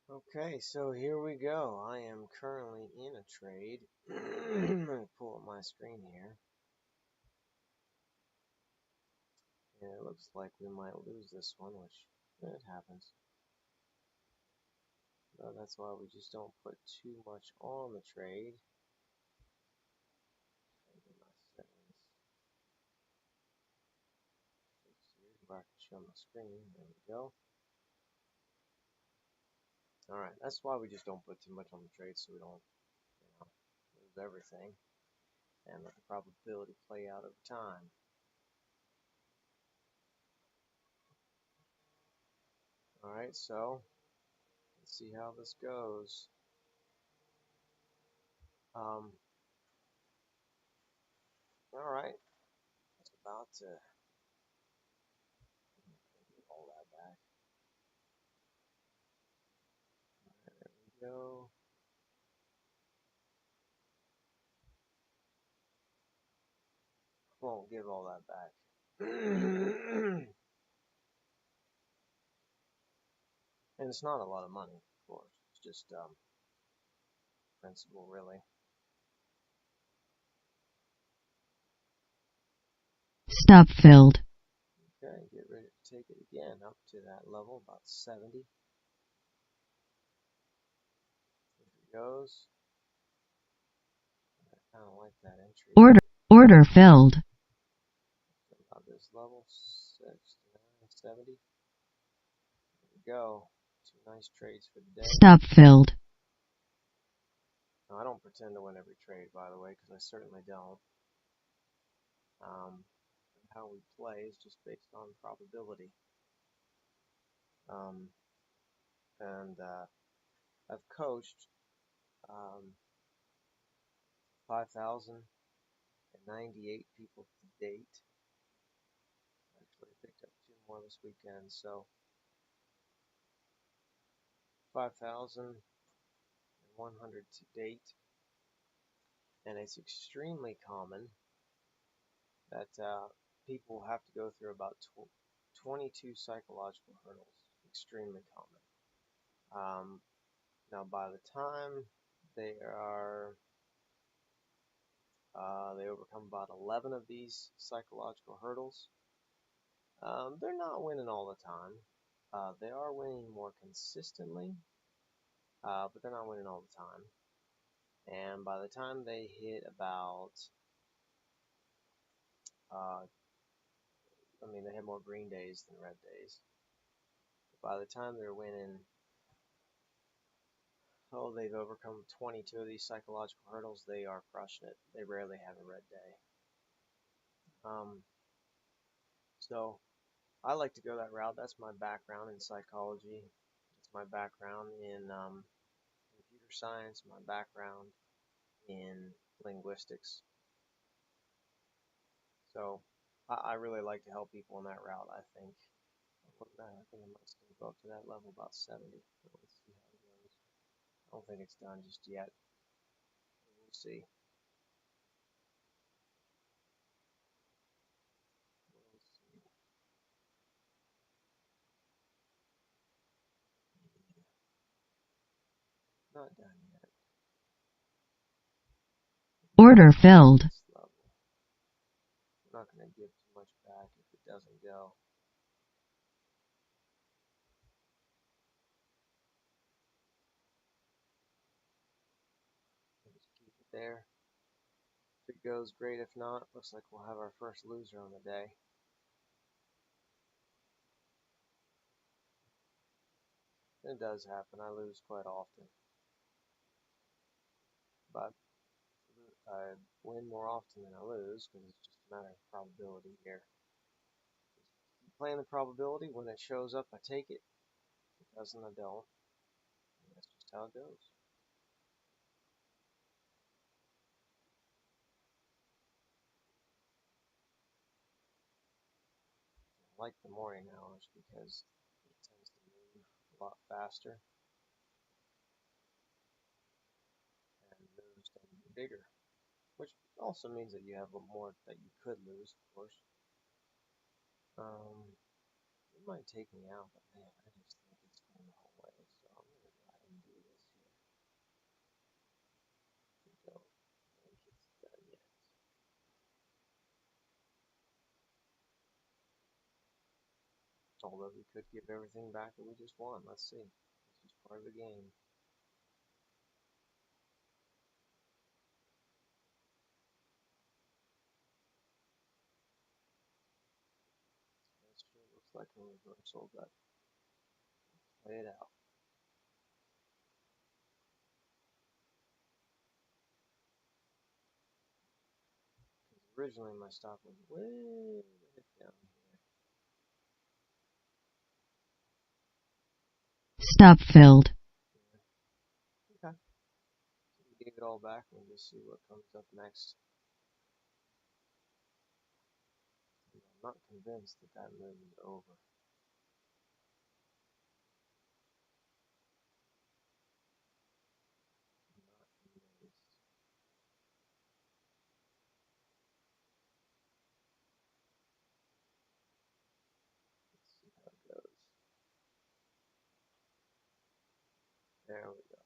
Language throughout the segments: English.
Okay, so here we go. I am currently in a trade. I'm going to pull up my screen here. And it looks like we might lose this one, which it happens. So that's why we just don't put too much on the trade. Get my settings fixed here where I can show my screen. There we go. Alright, that's why we just don't put too much on the trade so we don't, lose everything. And let the probability play out over time. Alright, so let's see how this goes. Alright, it's about to get all that back. There we go. Won't give all that back. And it's not a lot of money, of course. It's just principal, really. Stop filled. Okay, get ready to take it again up to that level, about 70. Here it goes. I kind of like that entry. Order filled. About this level, 69, 70. There we go. Two nice trades for the day. Stop filled. Now, I don't pretend to win every trade, by the way, because I certainly don't. How we play is just based on probability. And I've coached 5,098 people to date. Actually, I picked up 2 more this weekend, so 5,100 to date. And it's extremely common that people have to go through about 22 psychological hurdles. Extremely common. Now, by the time they overcome about 11 of these psychological hurdles, they're not winning all the time. They are winning more consistently, but they're not winning all the time. And by the time they hit about, they have more green days than red days. By the time they're winning, they've overcome 22 of these psychological hurdles, they are crushing it. They rarely have a red day. So I like to go that route. That's my background in psychology. It's my background in computer science, my background in linguistics. So I really like to help people in that route, I think. I think I might still go up to that level, about 70. But let's see how it goes. I don't think it's done just yet. We'll see. Not done yet. Order filled. This level. I'm not going to give too much back if it doesn't go. Just keep it there. If it goes, great. If not, looks like we'll have our first loser on the day. It does happen. I lose quite often. But I win more often than I lose because it's just a matter of probability here. Just keep playing the probability. When it shows up, I take it. If it doesn't, I don't. And that's just how it goes. I like the morning hours because it tends to move a lot faster and moves tend to be bigger, which also means that you have a more that you could lose, of course. It might take me out, but man, I just think it's going the whole way, so I'm going to go ahead Although we could give everything back that we just won. Let's see. It's just part of the game. That sure looks like a reversal, but play it out. Because originally my stop was way the heck down here. Stop filled. Okay. So we gave it all back and we'll just see what comes up next. And I'm not convinced that that move is over. I'm not convinced. Let's see how it goes. There we go.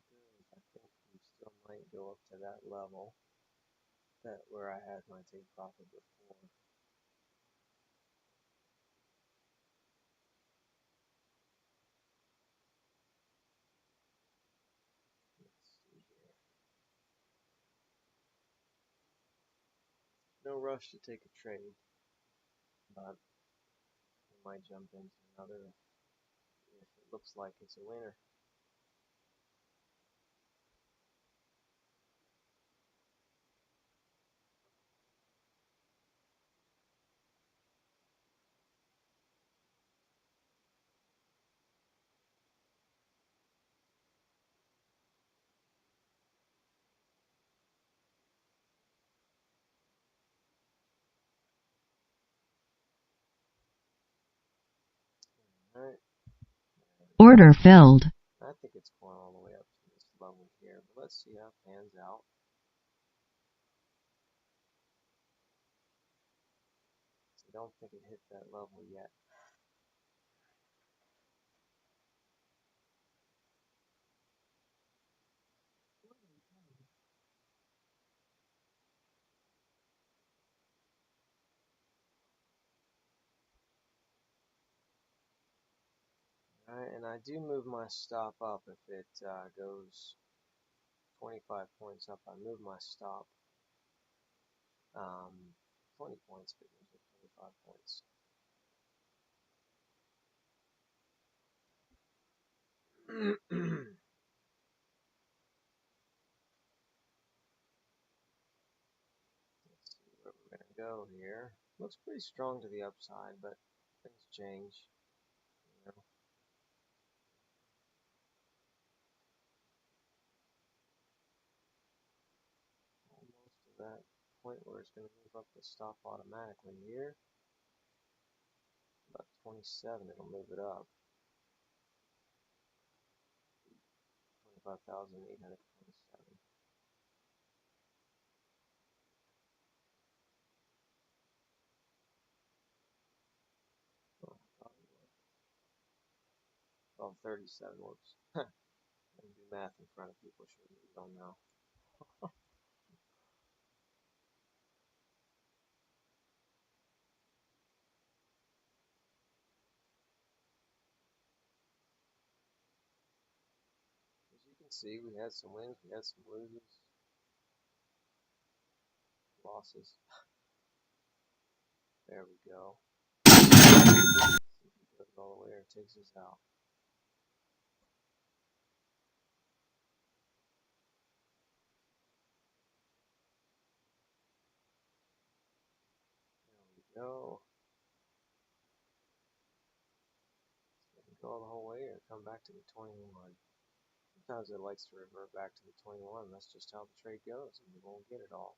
See how it goes. I think we still might go up to that level that where I had my take profit before. Let's see here. No rush to take a trade, but we might jump into another if it looks like it's a winner. Alright. Order filled. I think it's going all the way up to this level here, but let's see how it pans out. I don't think it hit that level yet. Alright, and I do move my stop up if it goes 25 points up. I move my stop 20 points if it goes up 25 points. Let's see where we're going to go here. Looks pretty strong to the upside, but things change. You know, almost to that point where it's going to move up the stop automatically here. About 27, it'll move it up. 25,827. Oh, I thought it was. Oh, 37, whoops. I do math in front of people, surely you don't know. As you can see, we had some wins, we had some losses, losses. There we go. See if it goes all the way or it takes us out. There we go. Let it go the whole way or come back to the 21. Sometimes it likes to revert back to the 21. That's just how the trade goes, and you won't get it all.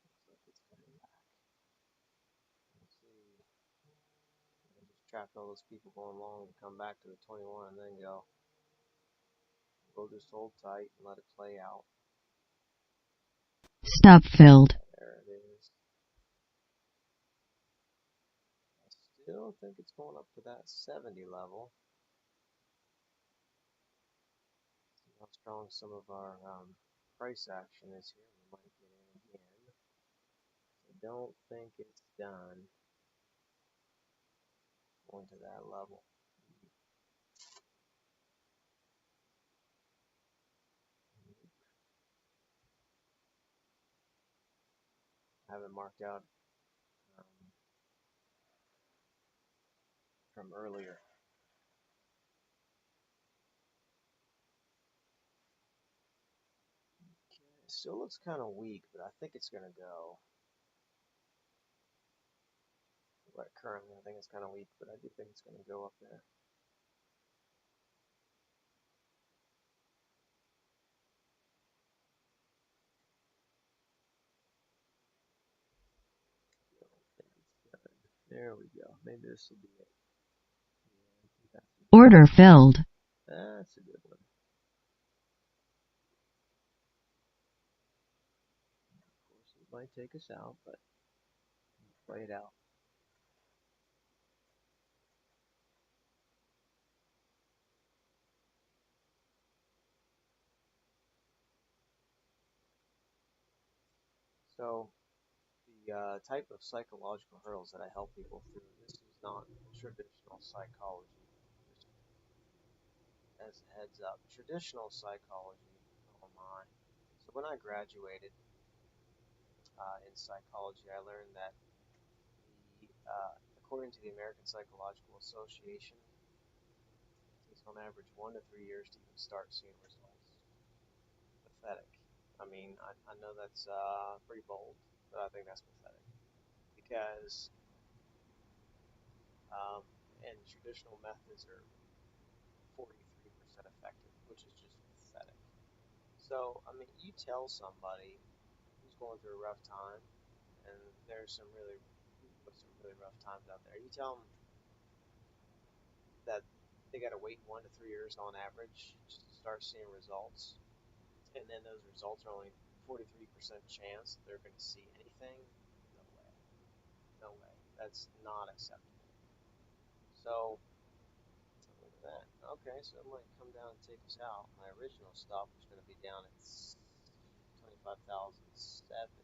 Looks like it's coming back. Let's see. I just trapped all those people going long to come back to the 21 and then go. We'll just hold tight and let it play out. Stop filled. There it is. I still think it's going up to that 70 level. See how strong some of our price action is here. We might get in again. I don't think it's done going to that level. I have it marked out from earlier. Okay, still looks kind of weak, but I think it's going to go. Right, currently, I think it's kind of weak, but I do think it's going to go up there. There we go. Maybe this will be it. Yeah, Order filled. that's a good one. Of course, it might take us out, but we'll play it out. So, the type of psychological hurdles that I help people through, this is not traditional psychology. Just as a heads up, traditional psychology, oh my. So when I graduated in psychology, I learned that according to the American Psychological Association, it takes on average 1 to 3 years to even start seeing results. Pathetic. I mean, I know that's pretty bold, but I think that's pathetic because um, and traditional methods are 43% effective, which is just pathetic. So, I mean, you tell somebody who's going through a rough time, and there's some really rough times out there. You tell them that they got to wait 1 to 3 years on average just to start seeing results, and then those results are only 43% chance that they're going to see anything. No way. No way. That's not acceptable. So, look at that. Okay, so it might come down and take us out. My original stop was going to be down at 25,007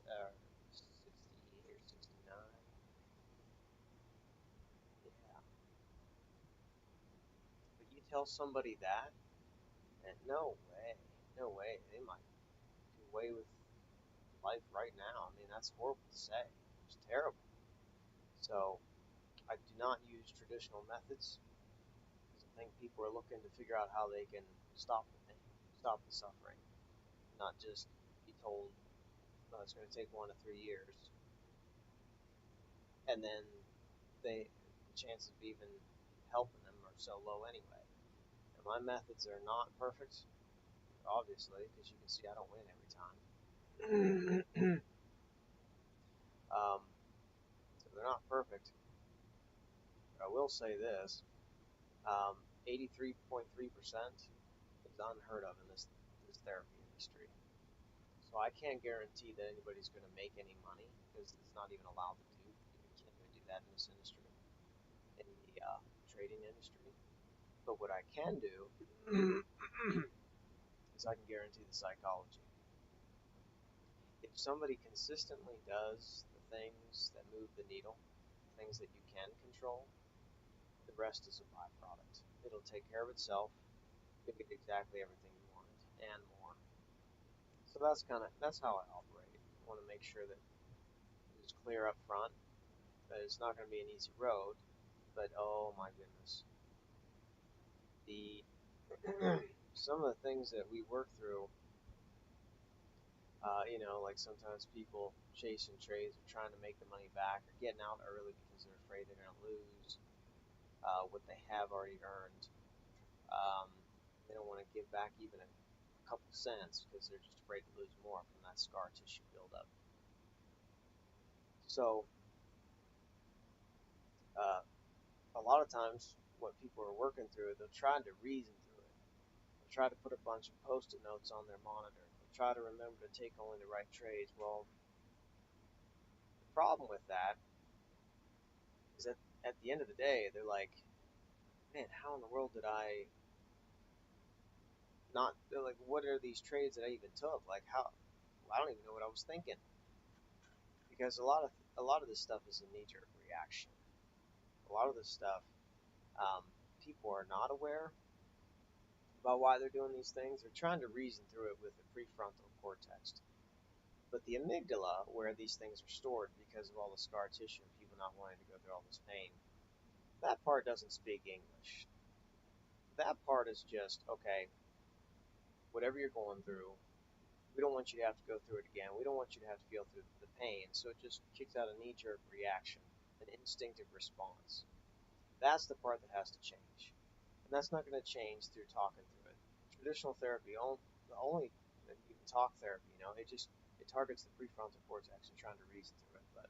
or 68 or 69. Yeah, but you tell somebody that, and no way, they might do away with life right now. I mean, that's horrible to say. It's terrible. So I do not use traditional methods because I think people are looking to figure out how they can stop the pain, stop the suffering, not just be told, oh, it's going to take 1 to 3 years, and then the chances of even helping them are so low anyway. And my methods are not perfect, obviously, because you can see I don't win every time. So they're not perfect. But I will say this: 83.3% is unheard of in this therapy industry. So I can't guarantee that anybody's going to make any money because it's not even allowed to do. You can't even do that in this industry, in the trading industry. But what I can do is I can guarantee the psychology. If somebody consistently does the things that move the needle, things that you can control, the rest is a byproduct. It'll take care of itself. You'll get exactly everything you wanted and more. So that's how I operate. I want to make sure that it's clear up front that it's not going to be an easy road, but oh my goodness, the some of the things that we work through, like sometimes people chasing trades or trying to make the money back or getting out early because they're afraid they're going to lose what they have already earned. Um, they don't want to give back even a couple cents because they're just afraid to lose more from that scar tissue buildup. So, uh, a lot of times, what people are working through, they're trying to reason through it. They'll try to put a bunch of post-it notes on their monitor. They'll try to remember to take only the right trades. Well, the problem with that is that at the end of the day, they're like, man, how in the world did I not like what are these trades that I even took? Like how I don't even know what I was thinking because a lot of this stuff is a knee-jerk reaction. A lot of this stuff, um, people are not aware about why they're doing these things. They're trying to reason through it with the prefrontal cortex. But the amygdala, where these things are stored because of all the scar tissue and people not wanting to go through all this pain, that part doesn't speak English. That part is just, okay, whatever you're going through, we don't want you to have to go through it again. We don't want you to have to feel through the pain. So it just kicks out a knee jerk reaction, an instinctive response. That's the part that has to change. And that's not going to change through talking through it. Traditional therapy, only even talk therapy, it targets the prefrontal cortex and trying to reason through it. But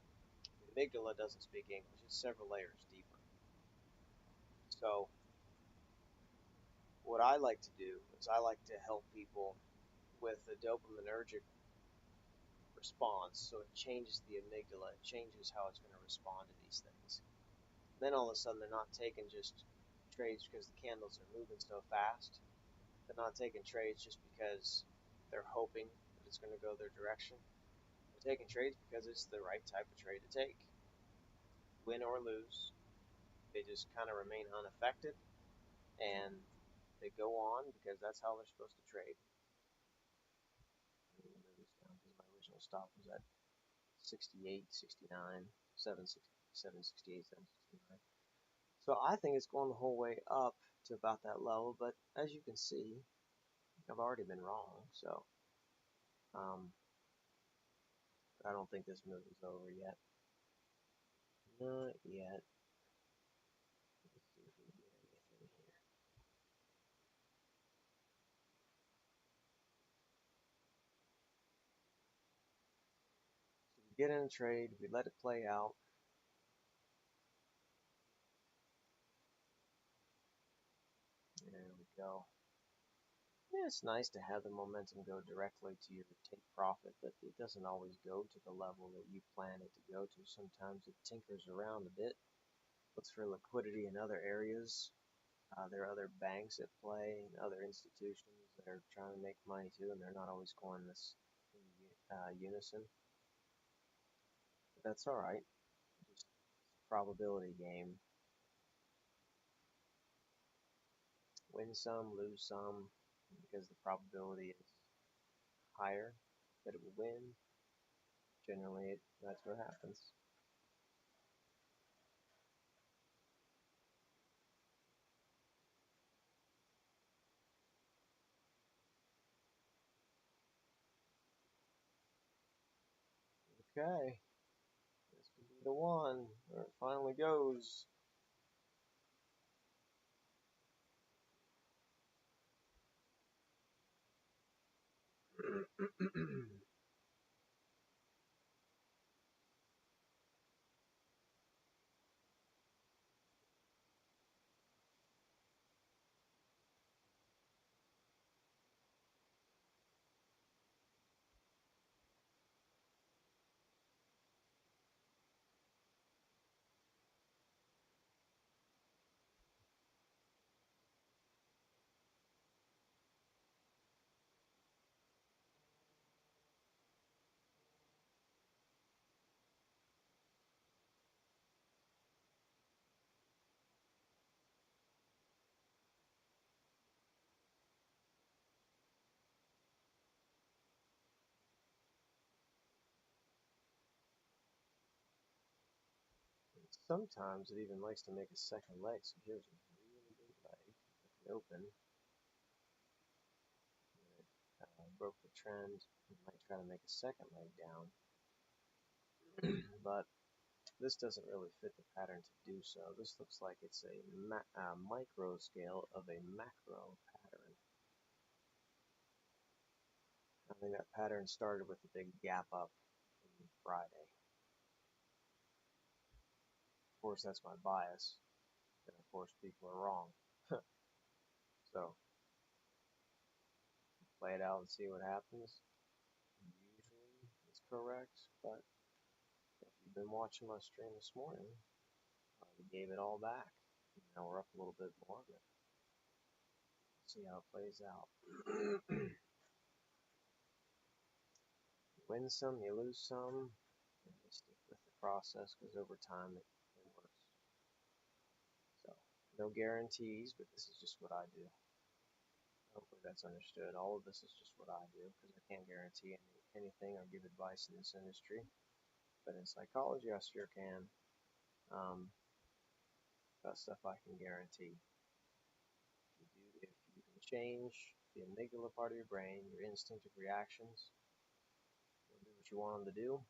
the amygdala doesn't speak English. It's several layers deeper. So what I like to do is I like to help people with a dopaminergic response, so it changes the amygdala, it changes how it's going to respond to these things. Then all of a sudden they're not taking just trades because the candles are moving so fast. They're not taking trades just because they're hoping that it's going to go their direction. They're taking trades because it's the right type of trade to take. Win or lose, they just kind of remain unaffected and they go on because that's how they're supposed to trade. I'm going to move this down because my original stop was at 68, 69, 768, 769. So I think it's going the whole way up to about that level, but as you can see, I've already been wrong, so I don't think this move is over yet. Not yet. Let's see if we can get anything here. So we get in a trade, we let it play out. There we go. Yeah, it's nice to have the momentum go directly to your take profit, but it doesn't always go to the level that you plan it to go to. Sometimes it tinkers around a bit, looks for liquidity in other areas. There are other banks at play and other institutions that are trying to make money too, and they're not always going this in unison. But that's all right. Just a probability game. Win some, lose some, because the probability is higher that it will win. Generally, that's what happens. Okay, this could be the one where it finally goes. Sometimes it even likes to make a second leg. So here's a really big leg at the open. Broke the trend. It might try to make a second leg down, but this doesn't really fit the pattern to do so. This looks like it's a micro scale of a macro pattern. I think that pattern started with a big gap up from Friday. Of course, that's my bias, and of course, people are wrong. So, play it out and see what happens. Usually, it's correct, but if you've been watching my stream this morning, we gave it all back. Now we're up a little bit more, but See how it plays out. You win some, you lose some, and you stick with the process because over time it works. So, no guarantees, but this is just what I do. Hopefully that's understood. All of this is just what I do because I can't guarantee anything or give advice in this industry. But in psychology, I sure can. That stuff I can guarantee. If you can change the amygdala part of your brain, your instinctive reactions, you'll do what you want them to do.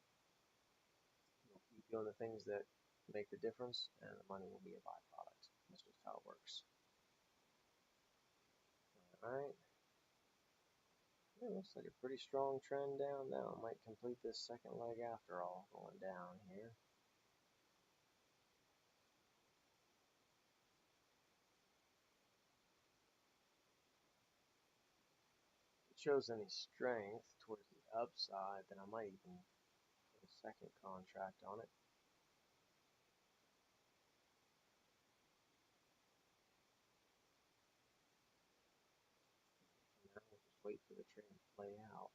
You'll keep doing the things that make the difference, and the money will be a byproduct. That's just how it works. Alright. It looks like a pretty strong trend down now. I might complete this second leg after all, going down here. If it shows any strength towards the upside, then I might even put a second contract on it. Now we'll just wait for the trade to play out.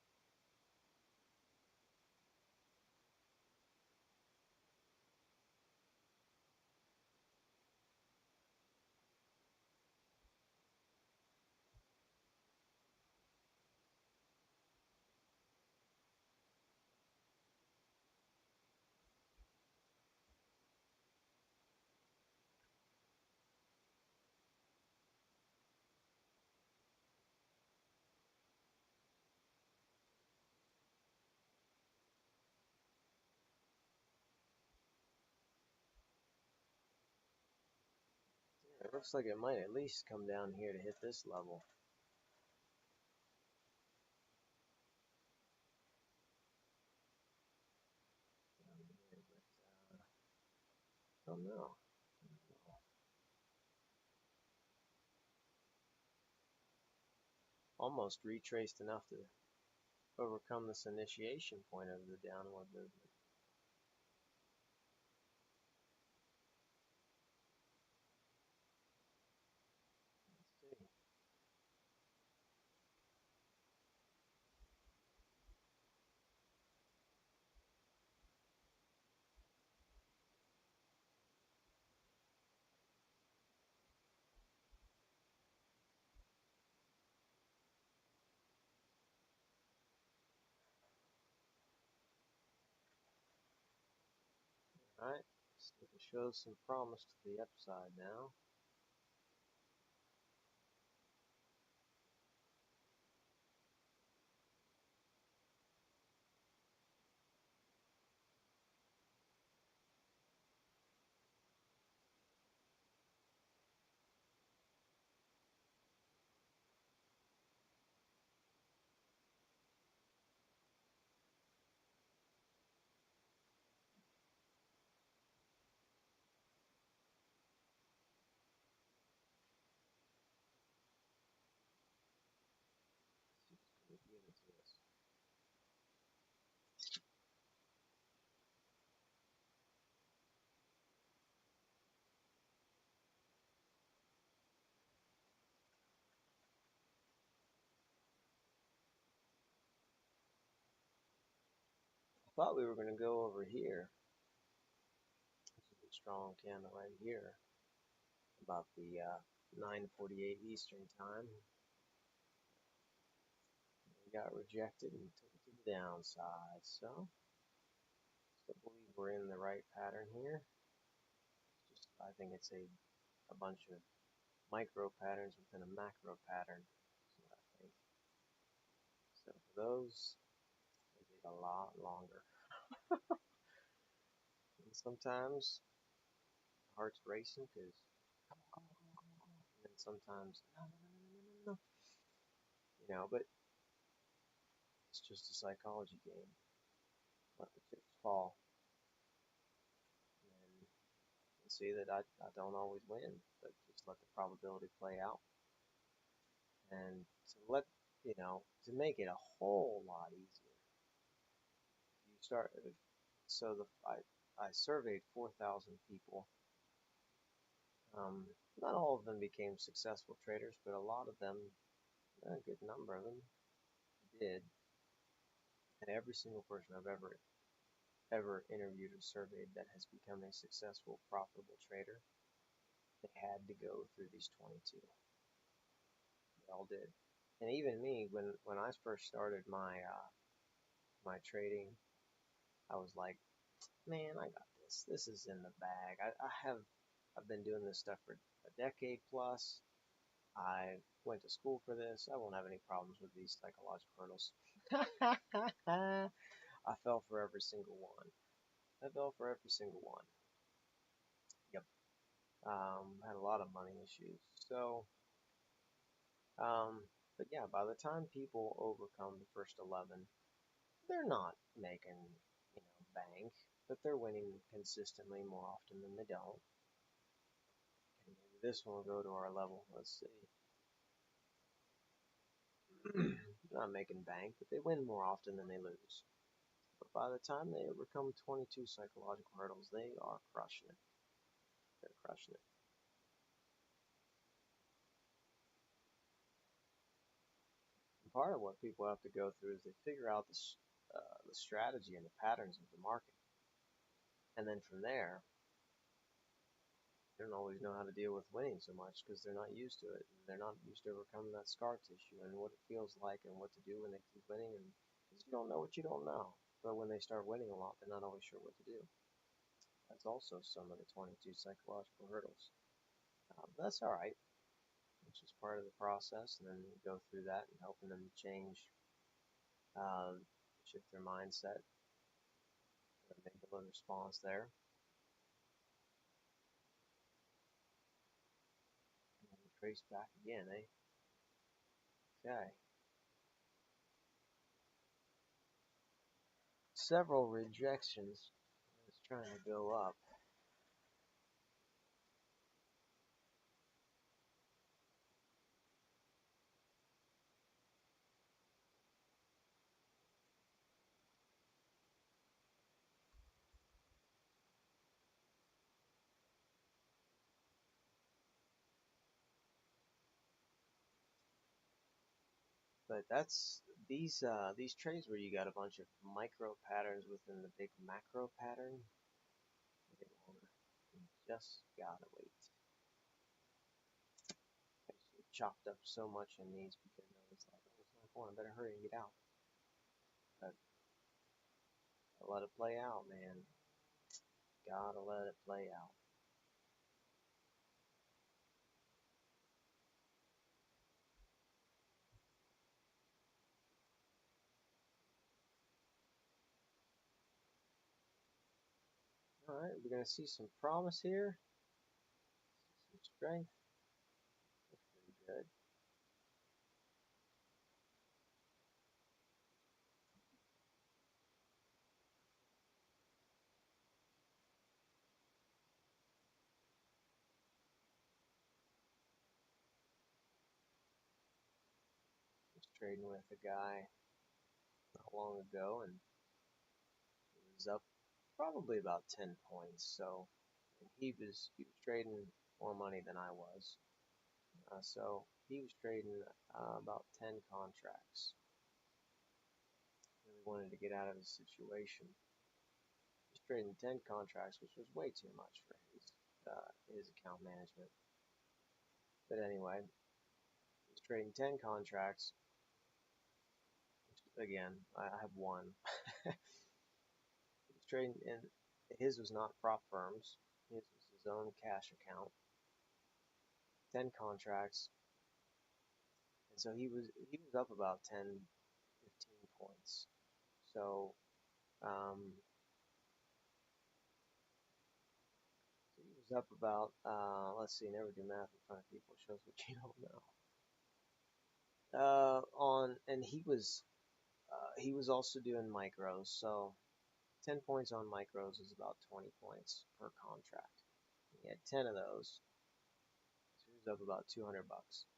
It looks like it might at least come down here to hit this level. Down here, but I don't know. Almost retraced enough to overcome this initiation point of the downward movement. Let's see. Alright, see if it shows some promise to the upside now. See if it's going to give it to us. I thought we were going to go over here. This is a strong candle right here. About the 9:48 Eastern time. We got rejected and took it to the downside. So, still believe we're in the right pattern here. It's just, I think it's a bunch of micro patterns within a macro pattern. Is what I think. So for those, they take a lot longer. And sometimes the heart's racing because, and then sometimes no. But it's just a psychology game. Let the chips fall, and see that I don't always win, but just let the probability play out, and to make it a whole lot easier. You start so I surveyed 4,000 people. Not all of them became successful traders, but a lot of them, a good number of them, did. And every single person I've ever interviewed or surveyed that has become a successful, profitable trader, they had to go through these 22. They all did. And even me, when I first started my trading, I was like, man, I got this. This is in the bag. I've been doing this stuff for a decade plus. I went to school for this. I won't have any problems with these psychological hurdles. I fell for every single one. I fell for every single one. Yep. Had a lot of money issues. So, but yeah, by the time people overcome the first 11, they're not making, bank, but they're winning consistently more often than they don't. Okay, maybe this one will go to our level. Let's see. Not making bank, but they win more often than they lose. But by the time they overcome 22 psychological hurdles, they are crushing it. They're crushing it. And part of what people have to go through is they figure out the strategy and the patterns of the market. And then from there, they don't always know how to deal with winning so much because they're not used to it. And they're not used to overcoming that scar tissue and what it feels like and what to do when they keep winning. And because you don't know what you don't know. But when they start winning a lot, they're not always sure what to do. That's also some of the 22 psychological hurdles. That's all right. It's just part of the process, and then we go through that and helping them change, um, shift their mindset, amygdala response there. And we trace back again, eh? Okay. Several rejections. It's trying to go up. But that's these trades where you got a bunch of micro patterns within the big macro pattern. They get longer. You just gotta wait. I used to get chopped up so much in these because I was like, oh, it's not going. I better hurry and get out. But I let it play out, man. Gotta let it play out. Alright, we're gonna see some promise here. See some strength. Looks pretty good. Was trading with a guy not long ago, and he was up probably about 10 points. So, and he was trading more money than I was. So he was trading about 10 contracts. Really wanted to get out of the situation. He was trading 10 contracts, which was way too much for his account management. But anyway, he was trading 10 contracts. Which, again, I have one. He was trading, and his was not prop firms. His was his own cash account. 10 contracts, and so he was up about 10, 15 points. So so he was up about, let's see, never do math in front of people. Shows what you don't know. And he was also doing micros. So 10 points on micros is about 20 points per contract. He had 10 of those, so he was up about 200 bucks.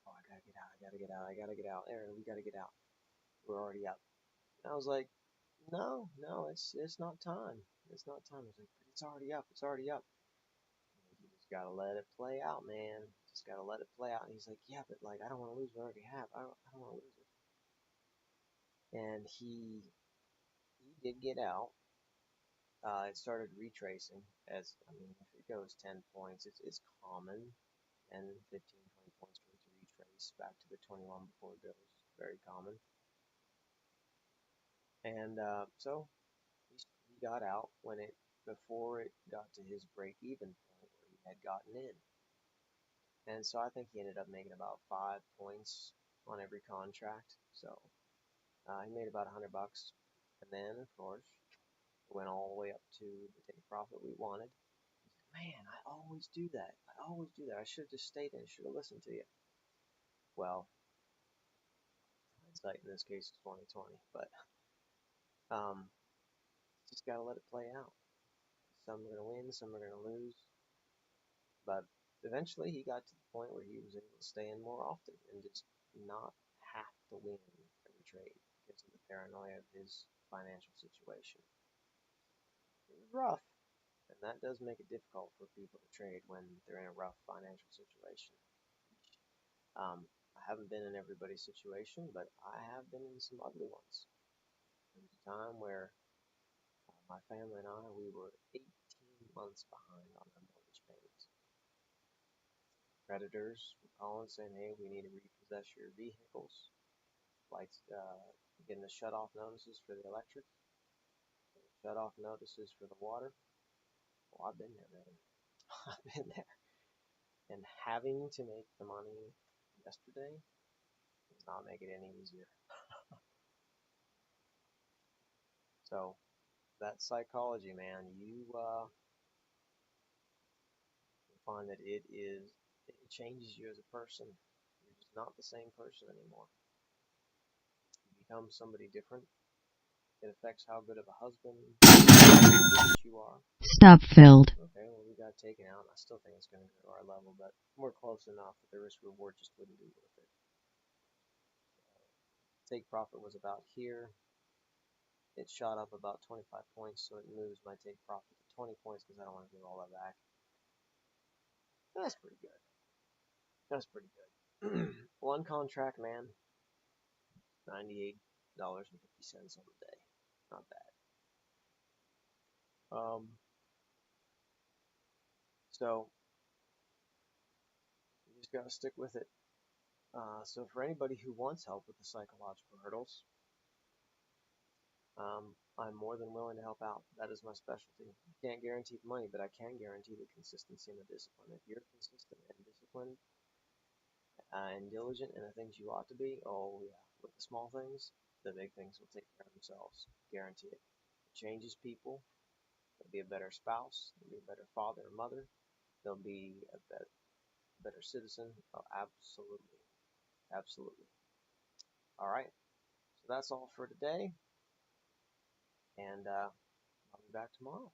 Oh, I gotta get out. I gotta get out. I gotta get out. Aaron, we gotta get out. We're already up. And I was like, no, no, it's not time. It's not time. He's like, but it's already up. It's already up. Just gotta let it play out, man. Just gotta let it play out. And he's like, yeah, but like I don't want to lose what I already have. I don't want to lose it. And he did get out. It started retracing as, I mean, if it goes 10 points, it's common. 10, 15, 20 points for it to retrace back to the 21 before it goes. Very common. And so he got out before it got to his break-even point where he had gotten in. And so I think he ended up making about 5 points on every contract. So he made about $100. And then, of course, it went all the way up to the take profit we wanted. He's like, man, I always do that. I always do that. I should have just stayed in. I should have listened to you. Well, hindsight in this case is 2020, but just gotta let it play out. Some are gonna win, some are gonna lose. But eventually he got to the point where he was able to stay in more often and just not have to win every trade because of the paranoia of his financial situation. It was rough, and that does make it difficult for people to trade when they're in a rough financial situation. I haven't been in everybody's situation, but I have been in some ugly ones. There was a time where my family and we were 18 months behind on our mortgage payments. Creditors were calling saying, hey, we need to repossess your vehicles. Lights, getting the shut-off notices for the electric, shut-off notices for the water. Well, I've been there, man. I've been there. And having to make the money yesterday does not make it any easier. So, that psychology, man, you find that it changes you as a person. You're just not the same person anymore. You become somebody different. It affects how good of a husband you are. Stop filled. Okay, well, we got taken out. I still think it's going to go to our level, but we're close enough that the risk reward just wouldn't be worth it. Take profit was about here. It shot up about 25 points, so it moves my take profit to 20 points because I don't want to give all that back. That's pretty good. That's pretty good. One contract, man, $98.50 on the day. Not bad. So you just gotta stick with it. So for anybody who wants help with the psychological hurdles, I'm more than willing to help out. That is my specialty. I can't guarantee the money, but I can guarantee the consistency and the discipline. If you're consistent and disciplined and diligent in the things you ought to be, oh yeah, with the small things, the big things will take care of themselves. Guarantee it. It changes people. They'll be a better spouse. They'll be a better father or mother. They'll be a better citizen. Oh, absolutely. Absolutely. All right. So that's all for today. And I'll be back tomorrow.